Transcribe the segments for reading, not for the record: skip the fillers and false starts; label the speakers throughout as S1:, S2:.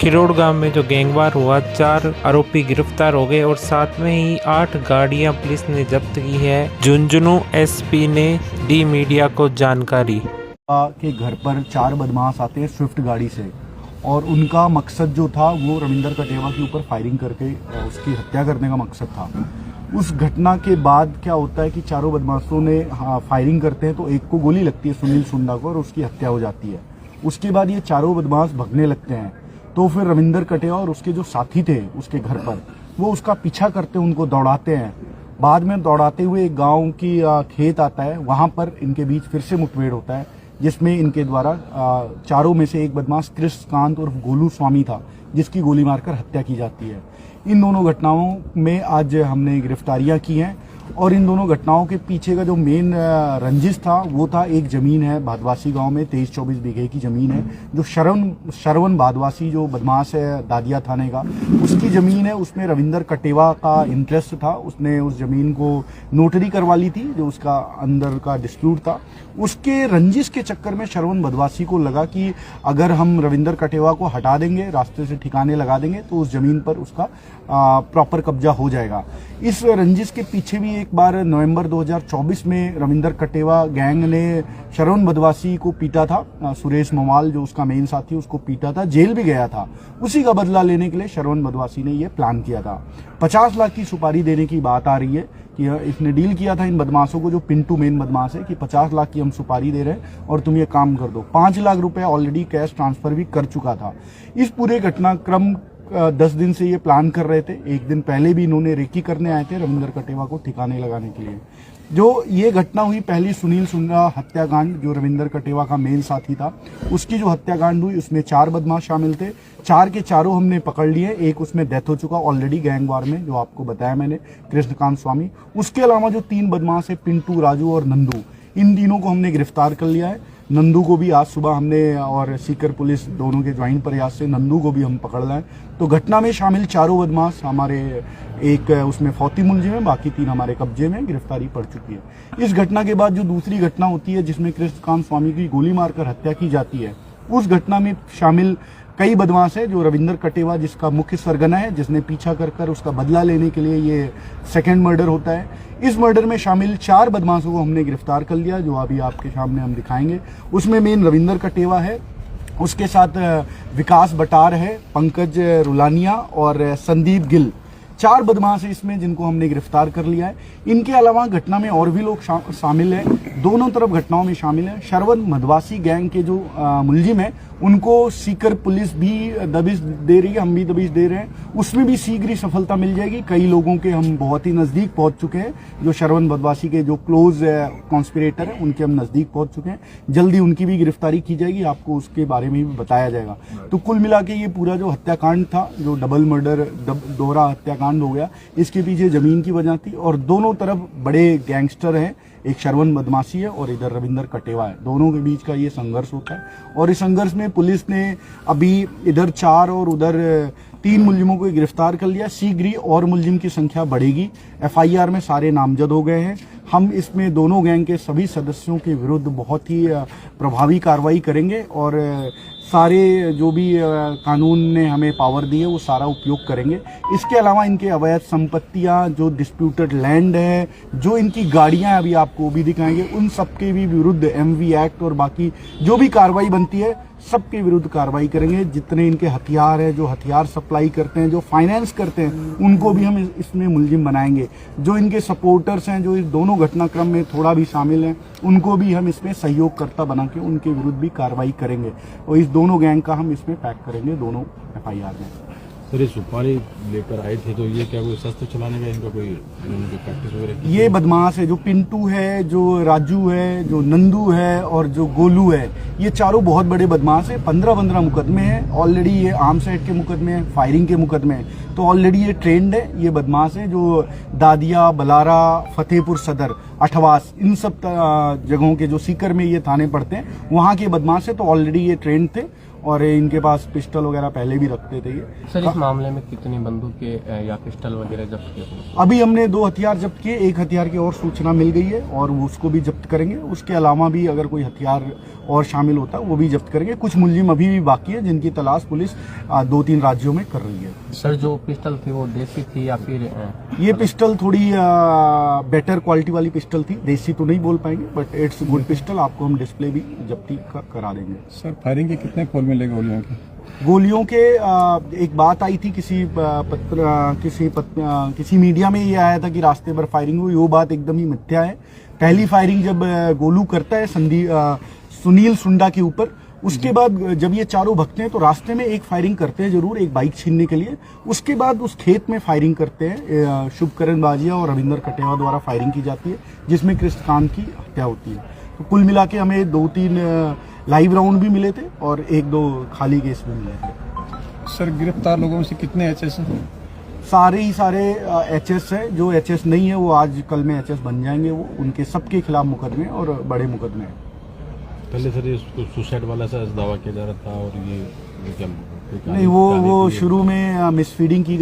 S1: खिरोड़ गांव में जो गैंगवार हुआ, 4 आरोपी गिरफ्तार हो गए और साथ में ही 8 गाड़ियां पुलिस ने जब्त की है। झुंझुनू एसपी ने दी मीडिया को जानकारी
S2: के घर पर 4 बदमाश आते हैं स्विफ्ट गाड़ी से और उनका मकसद जो था वो रविंदर कटेवा के ऊपर फायरिंग करके उसकी हत्या करने का मकसद था। उस घटना के बाद क्या होता है कि चारों बदमाशों ने फायरिंग करते हैं तो एक को गोली लगती है सुनील सुंडा को और उसकी हत्या हो जाती है। उसके बाद ये चारों बदमाश भगने लगते हैं तो फिर रविंदर कटेवा और उसके जो साथी थे उसके घर पर वो उसका पीछा करते, उनको दौड़ाते हैं। बाद में दौड़ाते हुए एक गाँव की खेत आता है, वहाँ पर इनके बीच फिर से मुठभेड़ होता है जिसमें इनके द्वारा चारों में से एक बदमाश कृष्णकांत और गोलू स्वामी था जिसकी गोली मारकर हत्या की जाती है। इन दोनों घटनाओं में आज हमने गिरफ्तारियां की हैं और इन दोनों घटनाओं के पीछे का जो मेन रंजिश था वो था एक जमीन है भादवासी गांव में 23-24 बीघे की जमीन है जो शरवण भादवासी जो बदमाश है दादिया थाने का, उसकी जमीन है। उसमें रविंदर कटेवा का इंटरेस्ट था, उसने उस जमीन को नोटरी करवा ली थी जो उसका अंदर का डिस्प्यूट था। उसके रंजिश के चक्कर में शरवण बदवासी को लगा कि अगर हम रविंदर कटेवा को हटा देंगे, रास्ते से ठिकाने लगा देंगे तो उस जमीन पर उसका प्रॉपर कब्जा हो जाएगा। इस रंजिश के पीछे भी एक बार नवंबर 2024 में रविंदर कटेवा गैंग ने शरवण बदवासी को पीटा था। सुरेश मवाल जो उसका मेन साथी उसको पीटा था, जेल भी गया था। उसी का बदला लेने के लिए शरवण बदवासी ने यह प्लान किया था। 50 लाख की सुपारी देने की बात आ रही है कि इसने डील किया था इन बदमाशों को, जो पिंटू मेन बदमाश है, कि 50 लाख की हम सुपारी दे रहे हैं और तुम ये काम कर दो। 5 लाख रुपए ऑलरेडी कैश ट्रांसफर भी कर चुका था। इस पूरे घटनाक्रम 10 दिन से ये प्लान कर रहे थे। एक दिन पहले भी इन्होंने रेकी करने आए थे रविंदर कटेवा को ठिकाने लगाने के लिए। जो ये घटना हुई पहली सुनील सुंडा हत्याकांड, जो रविंदर कटेवा का मेन साथी था, उसकी जो हत्याकांड हुई उसमें 4 बदमाश शामिल थे। 4 के चारों हमने पकड़ लिए, एक उसमें डेथ हो चुका ऑलरेडी गैंगवार में, जो आपको बताया मैंने, कृष्णकांत स्वामी। उसके अलावा जो 3 बदमाश है पिंटू, राजू और नंदू, इन तीनों को हमने गिरफ्तार कर लिया है। नंदू को भी आज सुबह हमने और सीकर पुलिस दोनों के ज्वाइंट प्रयास से नंदू को भी हम पकड़ लाए। तो घटना में शामिल चारों बदमाश हमारे, एक उसमें फौती मुलजिम है, बाकी 3 हमारे कब्जे में, गिरफ्तारी पड़ चुकी है। इस घटना के बाद जो दूसरी घटना होती है जिसमें कृष्णकांत स्वामी की गोली मारकर हत्या की जाती है, उस घटना में शामिल कई बदमाश है। जो रविंदर कटेवा जिसका मुख्य सरगना है, जिसने पीछा कर उसका बदला लेने के लिए ये सेकंड मर्डर होता है। इस मर्डर में शामिल 4 बदमाशों को हमने गिरफ्तार कर लिया, जो अभी आपके सामने हम दिखाएंगे। उसमें मेन रविंदर कटेवा है, उसके साथ विकास बटार है, पंकज रुलानिया और संदीप गिल। 4 बदमाश है इसमें जिनको हमने गिरफ्तार कर लिया है। इनके अलावा घटना में और भी लोग शामिल हैं, दोनों तरफ घटनाओं में शामिल हैं। शरवण मधवासी गैंग के जो मुलजिम है उनको सीकर पुलिस भी दबिश दे रही है, हम भी दबिश दे रहे हैं। उसमें भी शीघ्र ही सफलता मिल जाएगी। कई लोगों के हम बहुत ही नजदीक पहुंच चुके हैं, जो शरवण मधवासी के जो क्लोज कॉन्स्पिरेटर है उनके हम नजदीक पहुंच चुके हैं। जल्दी उनकी भी गिरफ्तारी की जाएगी, आपको उसके बारे में भी बताया जाएगा। तो कुल मिला के ये पूरा जो हत्याकांड था, जो डबल मर्डर, दोहरा हत्याकांड हो गया, इसके पीछे जमीन की वजह थी और दोनों तरफ बड़े गैंगस्टर हैं। एक शरवण बदमाशी है और इधर रविंदर कटेवा है, दोनों के बीच का ये संघर्ष होता है। और इस संघर्ष में पुलिस ने अभी इधर 4 और उधर 3 मुलजिमों को गिरफ्तार कर लिया। शीघ्र ही और मुलजिम की संख्या बढ़ेगी। FIR में सारे नामजद हो गए हैं। हम इसमें दोनों गैंग के सभी सदस्यों के विरुद्ध बहुत ही प्रभावी कार्रवाई करेंगे और सारे जो भी कानून ने हमें पावर दी है वो सारा उपयोग करेंगे। इसके अलावा इनके अवैध संपत्तियां, जो डिस्प्यूटेड लैंड है, जो इनकी गाड़ियां अभी आपको भी दिखाएंगे, उन सबके भी विरुद्ध MV एक्ट और बाकी जो भी कार्रवाई बनती है सबके विरुद्ध कार्रवाई करेंगे। जितने इनके हथियार हैं, जो हथियार सप्लाई करते हैं, जो फाइनेंस करते हैं, उनको भी हम इसमें मुलजिम बनाएंगे। जो इनके सपोर्टर्स हैं, जो इस दोनों घटनाक्रम में थोड़ा भी शामिल हैं, उनको भी हम इसमें सहयोगकर्ता बना के उनके विरुद्ध भी कार्रवाई करेंगे और इस दोनों गैंग का हम इसमें पैक करेंगे दोनों FIR में।
S3: सर, ये सुपारी लेकर आए थे तो ये क्या कोई शस्त्र चलाने का इनका कोई प्रैक्टिस वगैरह?
S2: ये बदमाश है, जो पिंटू है, जो राजू है, जो नंदू है और जो गोलू है, ये चारों बहुत बड़े बदमाश है। 15 मुकदमे हैं ऑलरेडी। ये आर्म्स एक्ट के मुकदमे हैं, फायरिंग के मुकदमे हैं, तो ऑलरेडी ये ट्रेंड है। ये बदमाश है जो दादिया, बलारा, फतेहपुर सदर, अठवास, इन सब जगहों के, जो सीकर में ये थाने पड़ते हैं, वहाँ के बदमाश है। तो ऑलरेडी ये ट्रेंड थे और इनके पास पिस्टल वगैरह पहले भी रखते थे ये।
S4: सर, इस मामले में कितनी बंदूकें या पिस्टल वगैरह जब्त किए?
S2: अभी हमने 2 हथियार जब्त किए, 1 हथियार की और सूचना मिल गई है और उसको भी जब्त करेंगे। उसके अलावा भी अगर कोई हथियार और शामिल होता है वो भी जब्त करेंगे। कुछ मुलजिम अभी भी बाकी है जिनकी तलाश पुलिस 2-3 राज्यों में कर रही है।
S4: सर जो पिस्टल थी वो देसी थी या फिर
S2: ये पिस्टल थोड़ी बेटर क्वालिटी वाली पिस्टल थी, देसी तो नहीं बोल पाएंगे बट इट्स गुड पिस्टल। आपको हम डिस्प्ले भी जब्ती करा देंगे।
S5: सर फायरिंग के कितने खोल मिले गोलियों के?
S2: गोलियों के एक बात आई थी किसी मीडिया में ये आया था कि रास्ते पर फायरिंग हुई, वो बात एकदम ही मिथ्या है। पहली फायरिंग जब गोलू करता है सुनील सुंडा के ऊपर, उसके बाद जब ये चारों भगते हैं तो रास्ते में एक फायरिंग करते हैं जरूर, एक बाइक छीनने के लिए। उसके बाद उस खेत में फायरिंग करते हैं, शुभकरण बाजिया और रविंदर कटेवा द्वारा फायरिंग की जाती है जिसमें कृष्णकांत की हत्या होती है। तो कुल मिला के हमें 2-3 लाइव राउंड भी मिले थे और 1-2 खाली केस भी मिले थे।
S5: सर गिरफ्तार लोगों में से कितने एचएस हैं?
S2: सारे एचएस है। जो एचएस नहीं है वो आज कल में एचएस बन जाएंगे। वो उनके सबके खिलाफ मुकदमे और बड़े मुकदमे हैं।
S3: पहले सर ये सुसाइड वाला सा दावा किया जा रहा था और ये क्या
S2: नहीं, वो शुरू में मिसफीडिंग की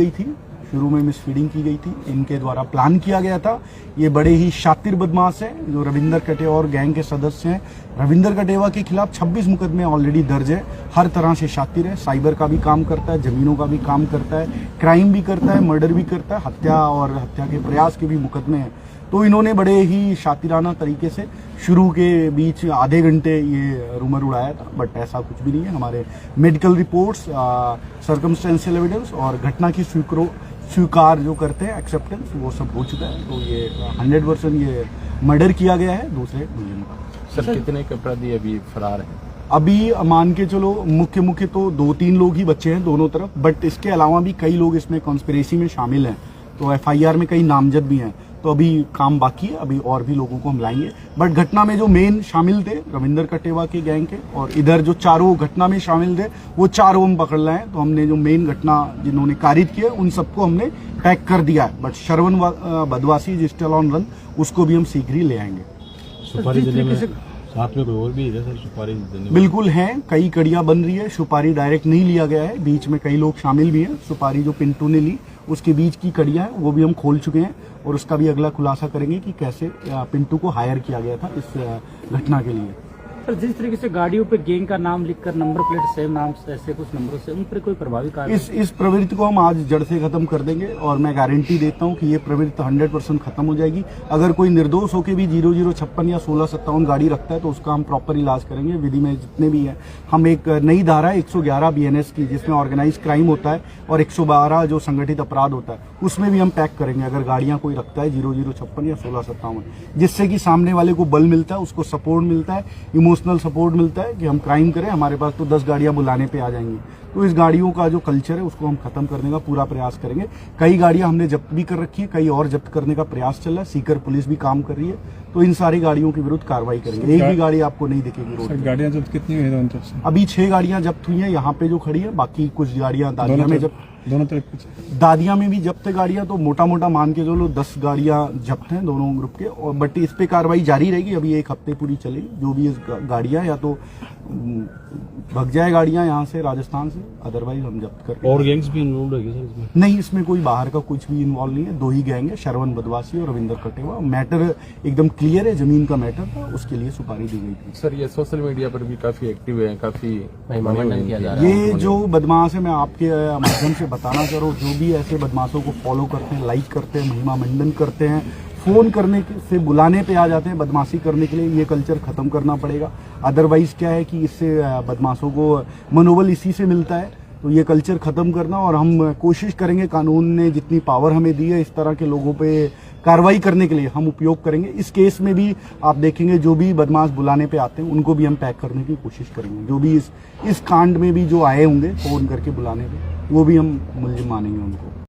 S2: गई थी। इनके द्वारा प्लान किया गया था। ये बड़े ही शातिर बदमाश हैं जो रविंदर कटेवा और गैंग के सदस्य हैं। रविंदर कटेवा के खिलाफ 26 मुकदमे ऑलरेडी दर्ज है। हर तरह से शातिर है, साइबर का भी काम करता है, जमीनों का भी काम करता है, क्राइम भी करता है, मर्डर भी करता है, हत्या और हत्या के प्रयास के भी मुकदमे हैं। तो इन्होंने बड़े ही शातिराना तरीके से शुरू के बीच आधे घंटे ये रूमर उड़ाया था, बट ऐसा कुछ भी नहीं है। हमारे मेडिकल रिपोर्ट्स, सर्कमस्टेंशियल एविडेंस और घटना की स्वीकार जो करते हैं, एक्सेप्टेंस, वो सब हो चुका है। तो ये 100% ये मर्डर किया गया है दूसरे मुलजिम का।
S3: सर कितने अपराधी अभी फरार हैं?
S2: अभी मान के चलो मुख्य तो 2-3 लोग ही बचे हैं दोनों तरफ, बट इसके अलावा भी कई लोग इसमें कॉन्स्पिरेसी में शामिल हैं। तो एफआईआर में कई नामजद भी हैं। तो अभी काम बाकी है, अभी और भी लोगों को हम लाएंगे। बट घटना में जो मेन शामिल थे रविंदर कटेवा के गैंग के, और इधर जो चारों घटना में शामिल थे वो चारों हम पकड़ लाए हैं। तो हमने जो मेन घटना जिन्होंने कारित किया उन सबको हमने पैक कर दिया है। बट श्रवण बदवासी जो स्टिल ऑन रन, उसको भी हम शीघ्र ही ले आएंगे।
S3: सुपारी देने में साथ में कोई और भी है सर? सुपारी देने में
S2: बिल्कुल हैं, कई कड़ियां बन रही है। सुपारी डायरेक्ट नहीं लिया गया है, बीच में कई लोग शामिल भी हैं। सुपारी जो पिंटू ने ली उसके बीच की कड़ियां हैं वो भी हम खोल चुके हैं और उसका भी अगला खुलासा करेंगे कि कैसे पिंटू को हायर किया गया था इस घटना के लिए।
S6: सर जिस तरीके से गाड़ियों पे गैंग का नाम लिखकर नंबर प्लेट सेम नाम ऐसे कुछ नंबरों से, उन पर कोई प्रभावी कार्य
S2: इस प्रवृत्ति को हम आज जड़ से खत्म कर देंगे और मैं गारंटी देता हूं कि ये प्रवृत्ति 100% खत्म हो जाएगी। अगर कोई निर्दोष होकर भी 0056 या 1657 गाड़ी रखता है तो उसका हम प्रॉपर इलाज करेंगे। विधि में जितने भी है, हम एक नई धारा 111 BNS की जिसमें ऑर्गेनाइज क्राइम होता है और 112 जो संगठित अपराध होता है उसमें भी हम पैक करेंगे अगर गाड़ियां कोई रखता है 0056 या 1657, जिससे कि सामने वाले को बल मिलता है, उसको सपोर्ट मिलता है, इमोशनल सपोर्ट मिलता है कि हम क्राइम करें, हमारे पास तो 10 गाड़ियां बुलाने पे आ जाएंगी। तो इस गाड़ियों का जो कल्चर है उसको हम खत्म करने का पूरा प्रयास करेंगे। कई गाड़ियां हमने जब्त भी कर रखी है, कई और जब्त करने का प्रयास चल रहा है। सीकर पुलिस भी काम कर रही है। तो इन सारी गाड़ियों के विरुद्ध कार्रवाई करेंगे। एक भी गाड़ी आपको नहीं दिखेगी रोड पे।
S5: गाड़ियां जब्त कितनी हुई दोनों तरफ से?
S2: अभी 6 गाड़ियां जब्त हुई हैं यहाँ पे जो खड़ी है, बाकी कुछ गाड़ियां दादिया में
S5: दोनों तरफ
S2: दादिया में भी जब्त है गाड़ियां। तो मोटा मोटा मान के चलो 10 गाड़ियां जब्त हैं दोनों ग्रुप के। और बट इस पे कार्रवाई जारी रहेगी, अभी 1 हफ्ते पूरी चलेगी। जो भी इस गाड़ियां या तो भग जाए गाड़ियां यहाँ से राजस्थान से, अदरवाइज हम जब्त करके।
S3: और गैंग्स भी इन्वॉल्व है सर इसमें?
S2: नहीं, इसमें कोई बाहर का कुछ भी इन्वॉल्व नहीं है। 2 ही गैंग है, श्रवण बदवासी और रविंदर कटेवा। मैटर एकदम क्लियर है, जमीन का मैटर था, उसके लिए सुपारी दी गई थी।
S3: सर ये सोशल मीडिया पर भी काफी एक्टिव है, काफी
S4: महिमामंडन किया जा रहा है।
S2: ये जो बदमाश है, मैं आपके माध्यम से बताना चाह रहा हूँ, जो भी ऐसे बदमाशों को फॉलो करते हैं, लाइक करते हैं, महिमा मंडन करते हैं, फोन करने से बुलाने पे आ जाते हैं बदमाशी करने के लिए, ये कल्चर खत्म करना पड़ेगा। अदरवाइज क्या है कि इससे बदमाशों को मनोबल इसी से मिलता है। तो ये कल्चर खत्म करना, और हम कोशिश करेंगे, कानून ने जितनी पावर हमें दी है इस तरह के लोगों पे कार्रवाई करने के लिए हम उपयोग करेंगे। इस केस में भी आप देखेंगे जो भी बदमाश बुलाने पे आते हैं उनको भी हम पैक करने की कोशिश करेंगे। जो भी इस कांड में भी जो आए होंगे फोन करके बुलाने पे, वो भी हम मुलजिम मानेंगे उनको।